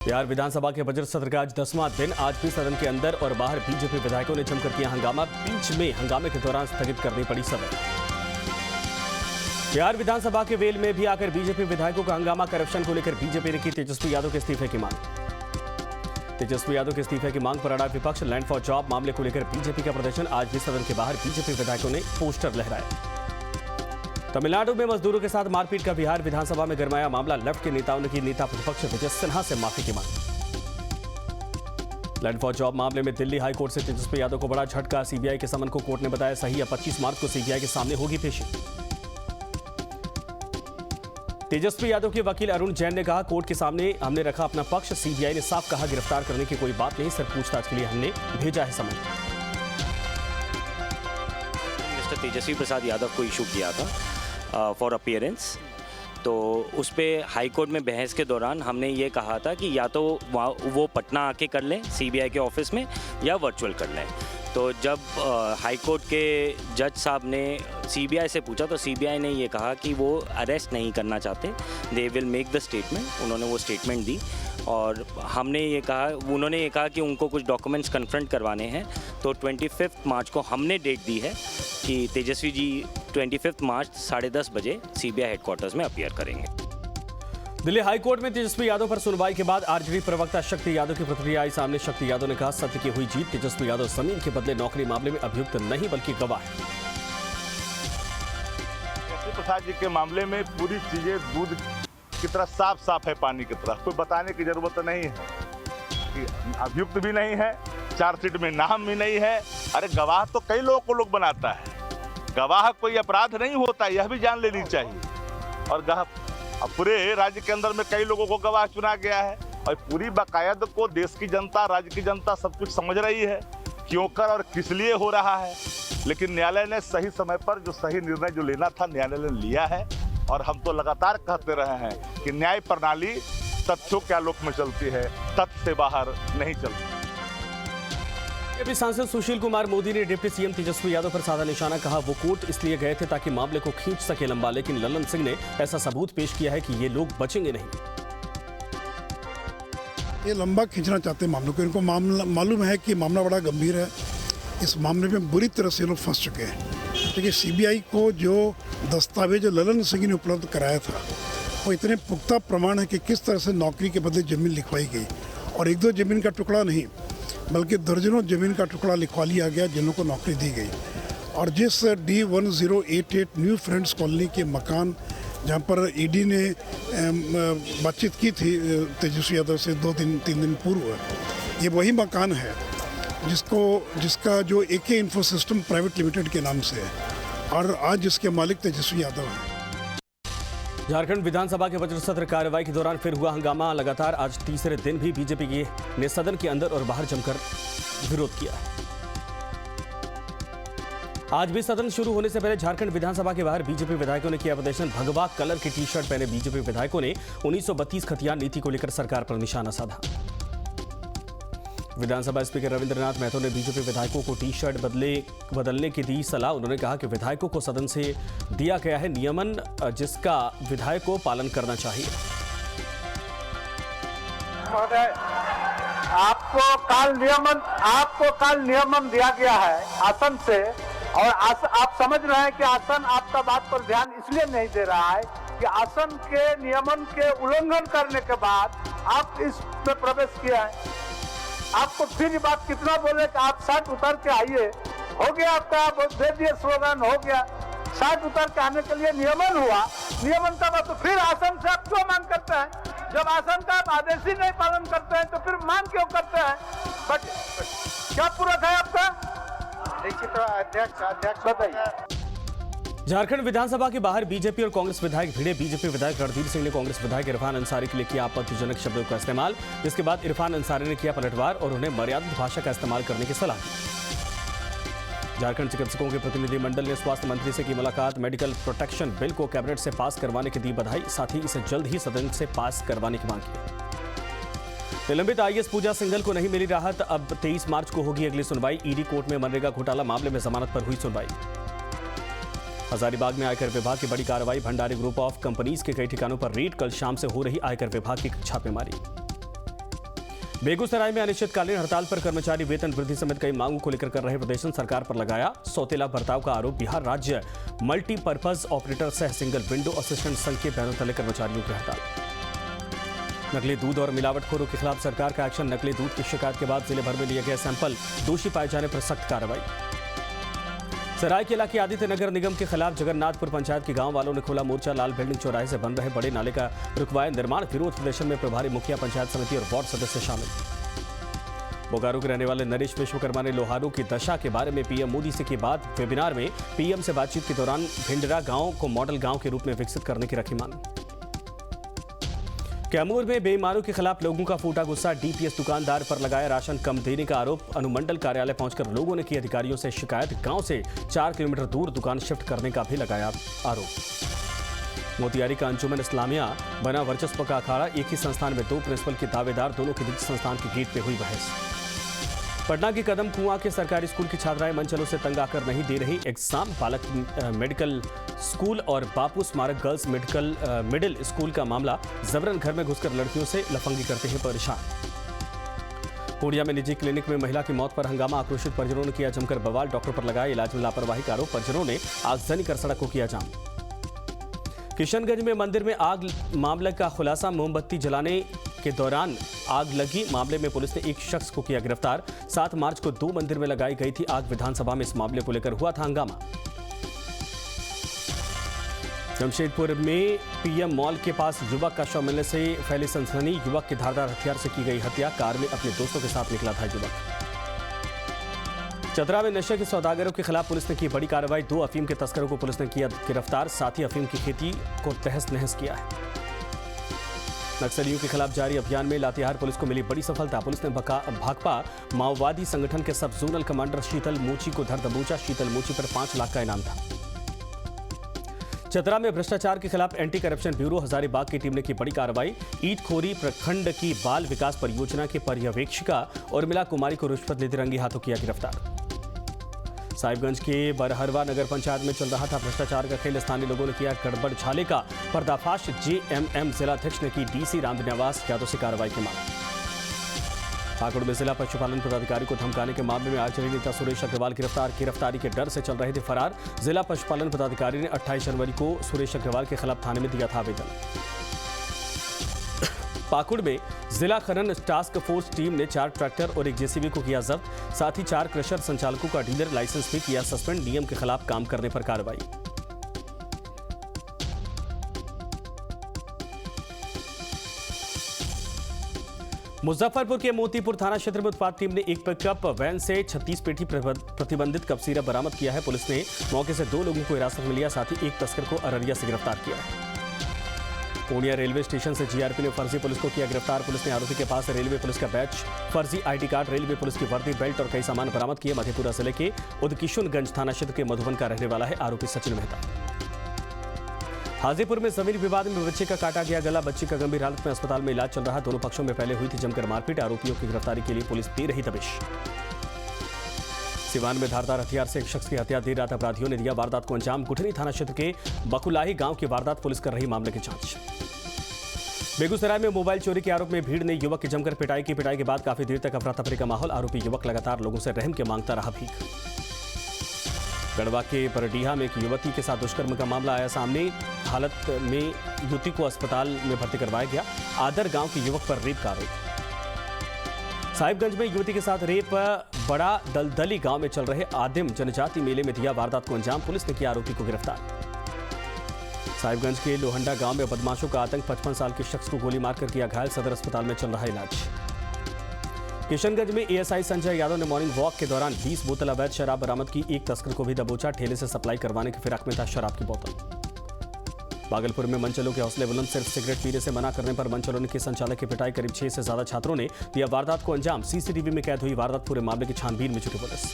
बिहार विधानसभा के बजट सत्र का आज 10वां दिन। आज भी सदन के अंदर और बाहर बीजेपी विधायकों ने जमकर किया हंगामा। बीच में हंगामे के दौरान स्थगित करनी पड़ी सदन। बिहार विधानसभा के वेल में भी आकर बीजेपी विधायकों का हंगामा। करप्शन को लेकर बीजेपी ने की तेजस्वी यादव के इस्तीफे की मांग। तेजस्वी यादव के इस्तीफे की मांग पर अड़ा विपक्ष। लैंड फॉर जॉब मामले को लेकर बीजेपी का प्रदर्शन। आज भी सदन के बाहर बीजेपी विधायकों ने पोस्टर लहराए। तमिलनाडु में मजदूरों के साथ मारपीट का बिहार विधानसभा में गरमाया मामला। लेफ्ट के नेताओं ने की नेता प्रतिपक्ष विजय सिन्हा से माफी की मांग। लैंड फॉर जॉब मामले में दिल्ली हाईकोर्ट से तेजस्वी यादव को बड़ा झटका। सीबीआई के समन को कोर्ट ने बताया सही। अब 25 मार्च को सीबीआई के सामने होगी पेशी। तेजस्वी यादव के वकील अरुण जैन ने कहा कोर्ट के सामने हमने रखा अपना पक्ष। सीबीआई ने साफ कहा गिरफ्तार करने की कोई बात नहीं, सिर्फ पूछताछ के लिए हमने भेजा है समन। मिस्टर तेजस्वी प्रसाद यादव को इशू किया था फॉर अपीयरेंस, तो उस पर हाईकोर्ट में बहस के दौरान हमने ये कहा था कि या तो वो पटना आके कर लें सीबीआई के ऑफिस में या वर्चुअल कर लें। तो जब हाईकोर्ट के जज साहब ने सीबीआई से पूछा तो सीबीआई ने ये कहा कि वो अरेस्ट नहीं करना चाहते, they will make the statement. उन्होंने वो स्टेटमेंट दी और उन्होंने ये कहा कि उनको कुछ डॉक्यूमेंट्स कन्फ्रंट करवाने हैं। तो 25 मार्च को हमने डेट दी है कि तेजस्वी जी 25 मार्च 10:30 बजे सीबीआई हेडक्वार्टर्स में अपीयर करेंगे। दिल्ली हाईकोर्ट में तेजस्वी यादव पर सुनवाई के बाद आरजेडी प्रवक्ता शक्ति यादव की प्रतिक्रिया आई सामने। शक्ति यादव ने कहा सत्य की हुई जीत। तेजस्वी यादव जमीन के बदले नौकरी मामले में अभियुक्त नहीं बल्कि गवाह है। तेजस्वी प्रसाद जी के मामले में पूरी चीजें दूध की तरह साफ साफ है, पानी की तरह। कोई बताने की जरूरत नहीं है कि अभियुक्त भी नहीं है, चार्जशीट में नाम भी नहीं है। अरे गवाह तो कई लोगों को लोग बनाता है, गवाह कोई अपराध नहीं होता, यह भी जान लेनी चाहिए। और अब पूरे राज्य के अंदर में कई लोगों को गवाह चुना गया है और पूरी बाकायद को देश की जनता, राज्य की जनता सब कुछ समझ रही है क्यों कर और किस लिए हो रहा है। लेकिन न्यायालय ने सही समय पर जो सही निर्णय जो लेना था न्यायालय ने लिया है। और हम तो लगातार कहते रहे हैं कि न्याय प्रणाली तथ्यों के आलोक में चलती है, तथ्य से बाहर नहीं चलती। बीजेपी सांसद सुशील कुमार मोदी ने डिप्टी सीएम तेजस्वी यादव पर साधा निशाना। कहा वो कोर्ट इसलिए गए थे ताकि मामले को खींच सके लंबा, लेकिन ललन सिंह ने ऐसा सबूत पेश किया है कि ये लोग बचेंगे नहीं। ये लंबा खींचना चाहते हैं मामलों को। इनको मालूम है कि मामला बड़ा गंभीर है। इस मामले में बुरी तरह से लोग फंस चुके हैं। क्योंकि सीबीआई को जो दस्तावेज ललन सिंह ने उपलब्ध कराया था वो इतने पुख्ता प्रमाण है कि किस तरह से नौकरी के बदले जमीन लिखवाई गई। और एक दो जमीन का टुकड़ा नहीं बल्कि दर्जनों जमीन का टुकड़ा लिखवा लिया गया जिन को नौकरी दी गई। और जिस D1088 न्यू फ्रेंड्स कॉलोनी के मकान जहां पर ईडी ने बातचीत की थी तेजस्वी यादव से 2-3 दिन पूर्व, ये वही मकान है जिसका जो AK info system private limited के नाम से है और आज जिसके मालिक तेजस्वी यादव हैं। झारखंड विधानसभा के बजट सत्र कार्रवाई के दौरान फिर हुआ हंगामा। लगातार आज तीसरे दिन भी बीजेपी ने सदन के अंदर और बाहर जमकर विरोध किया। आज भी सदन शुरू होने से पहले झारखंड विधानसभा के बाहर बीजेपी विधायकों ने किया प्रदर्शन। भगवा कलर की टी-शर्ट पहने बीजेपी विधायकों ने 1932 खतियान नीति को लेकर सरकार पर निशाना साधा। विधानसभा स्पीकर रविंद्रनाथ महतो ने बीजेपी विधायकों को टी-शर्ट बदलने की दी सलाह। उन्होंने कहा कि विधायकों को सदन से दिया गया है नियमन, जिसका विधायक को पालन करना चाहिए। महोदय, आपको कल नियमन दिया गया है आसन से, और आप समझ रहे हैं कि आसन आपका बात पर ध्यान इसलिए नहीं दे रहा है कि आसन के नियमन के उल्लंघन करने के बाद आप इसमें प्रवेश किया है। आपको फिर ये बात कितना बोले कि आप शर्ट उतर के आइए, हो गया आपका, दे दिए स्लोगन, हो गया। शर्ट उतर के आने के लिए नियमन हुआ, नियमन का बात तो फिर आसन से आप क्यों मांग करते हैं? जब आसन का आप आदेश ही नहीं पालन करते हैं तो फिर मांग क्यों करते हैं? बट क्या पूरक है आपका? लिखित अध्यक्ष बताइए। झारखंड विधानसभा के बाहर बीजेपी और कांग्रेस विधायक भिड़े। बीजेपी विधायक रणधीर सिंह ने कांग्रेस विधायक इरफान अंसारी के लिए किया आपत्तिजनक शब्दों का इस्तेमाल, जिसके बाद इरफान अंसारी ने किया पलटवार और उन्हें मर्यादित भाषा का इस्तेमाल करने की सलाह दी। झारखंड चिकित्सकों के प्रतिनिधिमंडल ने स्वास्थ्य मंत्री से की मुलाकात। मेडिकल प्रोटेक्शन बिल को कैबिनेट से पास करवाने की दी बधाई, साथ ही इसे जल्द ही सदन से पास करवाने की मांग की। निलंबित IAS पूजा सिंघल को नहीं मिली राहत। अब 23 मार्च को होगी अगली सुनवाई। ईडी कोर्ट में मनरेगा घोटाला मामले में जमानत पर हुई सुनवाई। हजारीबाग में आयकर विभाग की बड़ी कार्रवाई। भंडारी ग्रुप ऑफ कंपनीज के कई ठिकानों पर रेड। कल शाम से हो रही आयकर विभाग की छापेमारी। बेगूसराय में अनिश्चितकालीन हड़ताल पर कर्मचारी वेतन वृद्धि समेत कई मांगों को लेकर कर रहे प्रदर्शन। सरकार पर लगाया सौतेला बर्ताव का आरोप। बिहार राज्य मल्टीपर्पज ऑपरेटर सह सिंगल विंडो असिस्टेंट संघ के बैनर तले कर्मचारियों की हड़ताल। नकली दूध और मिलावटखोरों के खिलाफ सरकार का एक्शन। नकली दूध की शिकायत के बाद जिले भर में लिए गए सैंपल। दोषी पाए जाने पर सख्त कार्रवाई। सरायकेला के आदित्य नगर निगम के खिलाफ जगन्नाथपुर पंचायत के गांव वालों ने खोला मोर्चा। लाल बिल्डिंग चौराहे से बन रहे बड़े नाले का रुकवाया निर्माण। विरोध प्रदर्शन में प्रभारी मुखिया पंचायत समिति और वार्ड सदस्य शामिल। बोकारो के रहने वाले नरेश विश्वकर्मा ने लोहारों की दशा के बारे में पीएम मोदी से की बात। वेबिनार में पीएम से बातचीत के दौरान भिंडरा गांव को मॉडल गांव के रूप में विकसित करने की रखी मांग। कैमूर में बेईमानों के खिलाफ लोगों का फूटा गुस्सा। डीपीएस दुकानदार पर लगाया राशन कम देने का आरोप। अनुमंडल कार्यालय पहुंचकर लोगों ने की अधिकारियों से शिकायत। गांव से 4 किलोमीटर दूर दुकान शिफ्ट करने का भी लगाया आरोप। मोतिहारी का अंजुमन इस्लामिया बना वर्चस्व का अखाड़ा। एक ही संस्थान में 2 प्रिंसिपल के दावेदार। दोनों के बीच संस्थान के गेट पे हुई बहस। पटना के कदम कुआं के सरकारी स्कूल की छात्राएं मनचलों से तंग आकर नहीं दे रही एग्जाम। बालक मेडिकल स्कूल और बापू स्मारक गर्ल्स मिडिल स्कूल का मामला। जबरन घर में घुसकर लड़कियों से लफंगी करते हैं परेशान। पूर्णिया में निजी क्लिनिक में महिला की मौत पर हंगामा। आक्रोशित परिजनों ने किया जमकर बवाल। डॉक्टर पर लगाया इलाज में लापरवाही का आरोप। परिजनों ने आगजनी कर सड़क को किया जाम। किशनगंज में मंदिर में आग मामले का खुलासा। मोमबत्ती जलाने के दौरान आग लगी। मामले में पुलिस ने एक शख्स को किया गिरफ्तार। 7 मार्च को 2 मंदिर में लगाई गई थी आग। विधानसभा में इस मामले को लेकर हुआ था हंगामा। जमशेदपुर में पीएम मॉल के पास युवक का शव मिलने से फैली सनसनी। युवक की धारदार हथियार से की गई हत्या। कार में अपने दोस्तों के साथ निकला था युवक। चतरा में नशे के सौदागरों के खिलाफ पुलिस ने की बड़ी कार्रवाई। 2 अफीम के तस्करों को पुलिस ने किया गिरफ्तार। साथ ही अफीम की खेती को तहस नहस किया है। नक्सलियों के खिलाफ जारी अभियान में लातेहार पुलिस को मिली बड़ी सफलता। पुलिस ने भाकपा माओवादी संगठन के सब जोनल कमांडर शीतल मोची को धर दबोचा। शीतल मोची पर 5 लाख का इनाम था। चतरा में भ्रष्टाचार के खिलाफ एंटी करप्शन ब्यूरो हजारीबाग की टीम ने की बड़ी कार्रवाई। ईटखोरी प्रखंड की बाल विकास परियोजना के पर्यवेक्षिका उर्मिला कुमारी को रिश्वत लेते रंगे हाथों किया गिरफ्तार। साहिबगंज के बरहरवा नगर पंचायत में चल रहा था भ्रष्टाचार का खेल। स्थानीय लोगों ने किया गड़बड़ झाले का पर्दाफाश। जेएमएम जिलाध्यक्ष ने की डीसी रामनिवास यादव से कार्रवाई की मांग। पाकुड़ में जिला पशुपालन पदाधिकारी को धमकाने के मामले में आरजेडी नेता सुरेश अग्रवाल गिरफ्तार। गिरफ्तारी के डर से चल रहे थे फरार। जिला पशुपालन पदाधिकारी ने 28 जनवरी को सुरेश अग्रवाल के खिलाफ थाने में दिया था आवेदन। पाकुड़ में जिला खनन टास्क फोर्स टीम ने 4 ट्रैक्टर और 1 जेसीबी को किया जब्त। साथ ही 4 क्रशर संचालकों का डीलर लाइसेंस भी किया सस्पेंड। नियम के खिलाफ काम करने पर कार्रवाई। मुजफ्फरपुर के मोतीपुर थाना क्षेत्र में उत्पाद टीम ने एक पिकअप वैन से 36 पेटी प्रतिबंधित कप सिरप बरामद किया है। पुलिस ने मौके से 2 लोगों को हिरासत में लिया। साथ ही 1 तस्कर को अररिया से गिरफ्तार किया है। पूर्णिया रेलवे स्टेशन से जीआरपी ने फर्जी पुलिस को किया गिरफ्तार। पुलिस ने आरोपी के पास से रेलवे पुलिस का बैच, फर्जी आईडी कार्ड, रेलवे पुलिस की वर्दी, बेल्ट और कई सामान बरामद किए। मधेपुरा जिले के उदकिशुनगंज थाना क्षेत्र के मधुबन का रहने वाला है आरोपी सचिन मेहता। हाजीपुर में जमीन विवाद में बच्चे का काटा गया गला। बच्ची का गंभीर हालत में अस्पताल में इलाज चल रहा। दोनों पक्षों में पहले हुई थी जमकर मारपीट। आरोपियों की गिरफ्तारी के लिए पुलिस दे रही दबिश। सिवान में धारदार हथियार से एक शख्स की हत्या। देर रात अपराधियों ने दिया वारदात को अंजाम। गुठनी थाना क्षेत्र के बकुलाही गांव की वारदात पुलिस कर रही मामले की जांच। बेगूसराय में मोबाइल चोरी के आरोप में भीड़ ने युवक की जमकर पिटाई की। पिटाई के बाद काफी देर तक अफरा तफरी का माहौल। आरोपी युवक लगातार लोगों से रहम के मांगता रहा भीख। गढ़वा के परडीहा में एक युवती के साथ दुष्कर्म का मामला आया सामने। हालत में युवती को अस्पताल में भर्ती करवाया गया। आदर गांव के युवक पर रेप का आरोप। साहिबगंज में युवती के साथ रेप। बड़ा दलदली गांव में चल रहे आदिम जनजाति मेले में दिया वारदात को अंजाम। पुलिस ने किया आरोपी को गिरफ्तार। साहिबगंज के लोहंडा गांव में बदमाशों का आतंक। 55 साल के शख्स को गोली मारकर किया घायल। सदर अस्पताल में चल रहा इलाज। किशनगंज में एएसआई संजय यादव ने मॉर्निंग वॉक के दौरान 20 बोतल अवैध शराब बरामद की। 1 तस्कर को भी दबोचा। ठेले से सप्लाई करवाने की फिराक में था शराब की बोतल। भागलपुर में मनचलों के हौसले बुलंद। सिर्फ सिगरेट पीने से मना करने पर मनचलों के संचालक की पिटाई। करीब 6 से ज्यादा छात्रों ने दिया वारदात को अंजाम। सीसीटीवी में कैद हुई वारदात। पूरे मामले की छानबीन में जुटी पुलिस।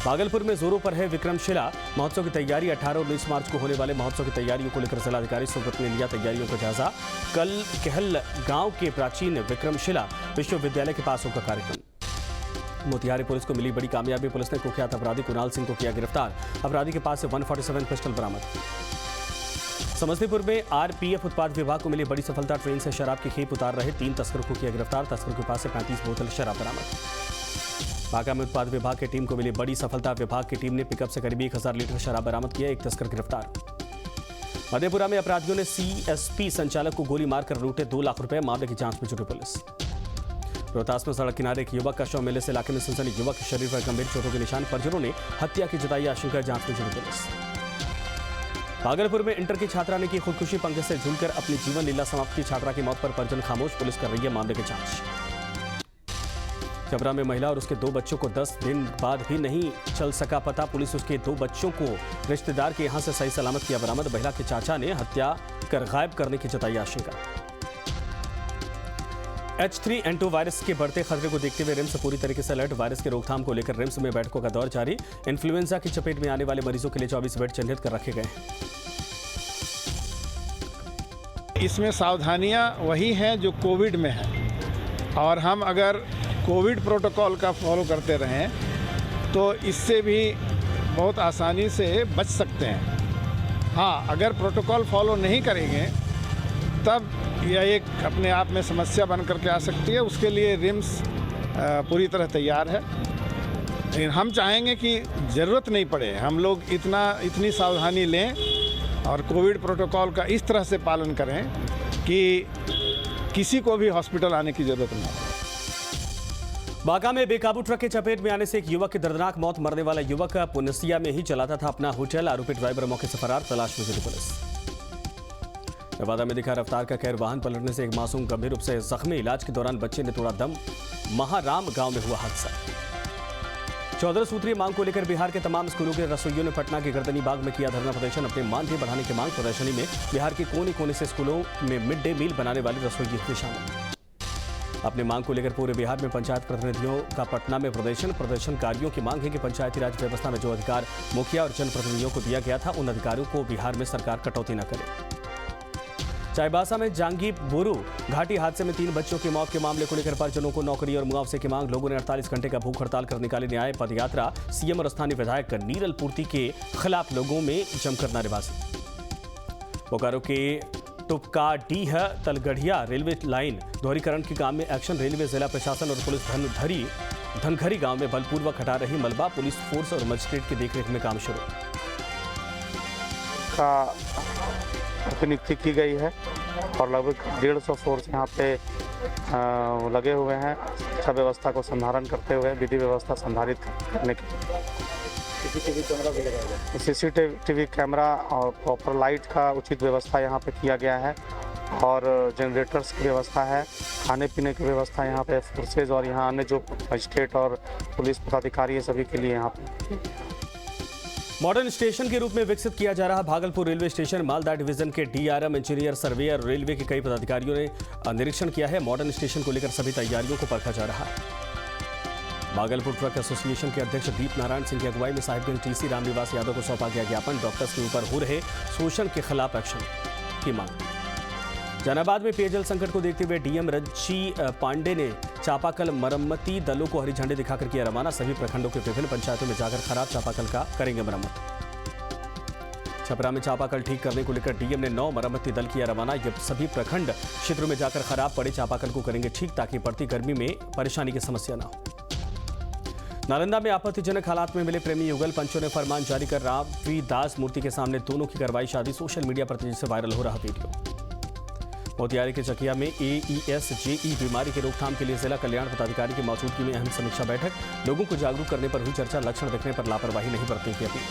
भागलपुर में जोरों पर है विक्रमशिला महोत्सव की तैयारी। 18 और 19 मार्च को होने वाले महोत्सव की तैयारियों को लेकर जिलाधिकारी सुब्रत ने लिया तैयारियों का जायजा। कल कहल गांव के प्राचीन विक्रमशिला विश्वविद्यालय के पास होगा कार्यक्रम। मोतिहारी पुलिस को मिली बड़ी कामयाबी। पुलिस ने कुख्यात अपराधी कुणाल सिंह को किया गिरफ्तार। अपराधी के पास से 147 पिस्टल बरामद। समस्तीपुर में आरपीएफ उत्पाद विभाग को मिली बड़ी सफलता। ट्रेन से शराब की खेप उतार रहे 3 तस्करों को किया गिरफ्तार। तस्करों के पास से 35 बोतल शराब बरामद। बांका में उत्पाद विभाग की टीम को मिली बड़ी सफलता। विभाग की टीम ने पिकअप से करीब 1000 लीटर शराब बरामद किया। 1 तस्कर गिरफ्तार। मधेपुरा में अपराधियों ने सीएसपी संचालक को गोली मारकर लूटे 2 लाख रुपए। मामले की जांच में जुटी पुलिस। रोहतास में सड़क किनारे एक युवक का शव मिलने से इलाके में सनसनी। युवक के शरीर पर गंभीर चोटों के निशान। परिजनों ने हत्या की जताई आशंका। जांच में जुटी पुलिस। भागलपुर में इंटर की छात्रा ने की खुदकुशी। पंखे से झूलकर अपनी जीवन लीला समाप्त की। छात्रा की मौत पर परिजन खामोश। पुलिस कर रही है मामले की जांच। चबरा में महिला और उसके 2 बच्चों को 10 दिन बाद भी नहीं चल सका पता। पुलिस उसके 2 बच्चों को रिश्तेदार के यहां से सही सलामत किया बरामद। महिला के चाचा ने हत्या कर गायब करने की जताई आशंका। H3N2 वायरस के बढ़ते खतरे को देखते हुए रिम्स पूरी तरीके से अलर्ट। वायरस की रोकथाम को लेकर रिम्स में बैठकों का दौर जारी। इन्फ्लुएंजा की चपेट में आने वाले मरीजों के लिए 24 बेड चिन्हित कर रखे गए हैं। इसमें सावधानियां वही हैं जो कोविड में है, और हम अगर कोविड प्रोटोकॉल का फॉलो करते रहें तो इससे भी बहुत आसानी से बच सकते हैं। हाँ, अगर प्रोटोकॉल फॉलो नहीं करेंगे तब यह एक अपने आप में समस्या बन करके आ सकती है। उसके लिए रिम्स पूरी तरह तैयार है, लेकिन हम चाहेंगे कि ज़रूरत नहीं पड़े, हम लोग इतनी सावधानी लें और कोविड प्रोटोकॉल का इस तरह से पालन करें कि किसी को भी हॉस्पिटल आने की ज़रूरत ना हो। बांका में बेकाबू ट्रक के चपेट में आने से एक युवक की दर्दनाक मौत। मरने वाला युवक पुनसिया में ही चलाता था अपना होटल। आरोपी ड्राइवर मौके से फरार। तलाश में जुटी पुलिस। नवादा में दिखा रफ्तार का कहर। वाहन पलटने से एक मासूम गंभीर रूप से जख्मी। इलाज के दौरान बच्चे ने तोड़ा दम। महाराम गांव में हुआ हादसा। 14 सूत्रीय मांग को लेकर बिहार के तमाम स्कूलों के रसोइयों ने पटना के गर्दनी बाग में किया धरना प्रदर्शन। अपने मानदेय बढ़ाने की मांग। प्रदर्शनी में बिहार के कोने कोने से स्कूलों में मिड डे मील बनाने वाले रसोइये भी शामिल। अपनी मांग को लेकर पूरे बिहार में पंचायत प्रतिनिधियों का पटना में प्रदर्शन। प्रदर्शनकारियों की मांग है कि पंचायती राज व्यवस्था में जो अधिकार मुखिया और जनप्रतिनिधियों को दिया गया था, उन अधिकारों को बिहार में सरकार कटौती न करे। चाईबासा में जांगी बोरू घाटी हादसे में 3 बच्चों की मौत के मामले को लेकर परिजनों को नौकरी और मुआवजे की मांग। लोगों ने 48 घंटे का भूख हड़ताल कर निकाली न्याय पदयात्रा। सीएम और स्थानीय विधायक नीरल पूर्ति के खिलाफ लोगों में जमकर नारेबाजी। बोकारो के तुपका डीह तलगढ़िया रेलवे लाइन दोहरीकरण के काम में एक्शन। रेलवे जिला प्रशासन और पुलिस धनघरी गांव में बलपूर्वक हटा रही मलबा। पुलिस फोर्स और मजिस्ट्रेट की देखरेख में काम शुरू। का प्रतिनियुक्ति की गई है और लगभग 150 फोर्स यहाँ पे लगे हुए हैं। शिक्षा व्यवस्था को संधारण करते हुए विधि व्यवस्था संधारित करने के सीसीटीवी कैमरा और प्रॉपर लाइट का उचित व्यवस्था यहाँ पे किया गया है और जनरेटर्स की व्यवस्था है। खाने पीने की व्यवस्था यहाँ पे फोर्सेज और यहाँ अन्य जो मजिस्ट्रेट और पुलिस पदाधिकारी है सभी के लिए यहाँ पे। मॉडर्न स्टेशन के रूप में विकसित किया जा रहा Bhagalpur railway station. Malda division के डीआरएम, इंजीनियर, सर्वेयर, रेलवे के कई पदाधिकारियों ने निरीक्षण किया है। मॉडर्न स्टेशन को लेकर सभी तैयारियों को परखा जा रहा है। भागलपुर ट्रक एसोसिएशन के अध्यक्ष दीप नारायण सिंह की अगुवाई में साहिबगंज टीसी रामनिवास यादव को सौंपा गया ज्ञापन। डॉक्टर्स के ऊपर हो रहे शोषण के खिलाफ एक्शन की मांग। जहानाबाद में पेयजल संकट को देखते हुए डीएम रज्जी पांडे ने चापाकल मरम्मती दलों को हरी झंडी दिखाकर किया रवाना। सभी प्रखंडों के विभिन्न पंचायतों में जाकर खराब चापाकल का करेंगे मरम्मत। छपरा में चापाकल ठीक करने को लेकर डीएम ने 9 मरम्मती दल किया रवाना। ये सभी प्रखंड क्षेत्रों में जाकर खराब पड़े चापाकल को करेंगे ठीक, ताकि बढ़ती गर्मी में परेशानी की समस्या न हो। नालंदा में आपत्तिजनक हालात में मिले प्रेमी युगल। पंचों ने फरमान जारी कर रविदास मूर्ति के सामने दोनों की करवाई शादी। सोशल मीडिया पर तेजी से वायरल हो रहा वीडियो। मोतिहारी के चकिया में एईएस जेई बीमारी की रोकथाम के लिए जिला कल्याण पदाधिकारी की मौजूदगी में अहम समीक्षा बैठक। लोगों को जागरूक करने पर हुई चर्चा। लक्षण दिखने पर लापरवाही नहीं बरतने की अपील।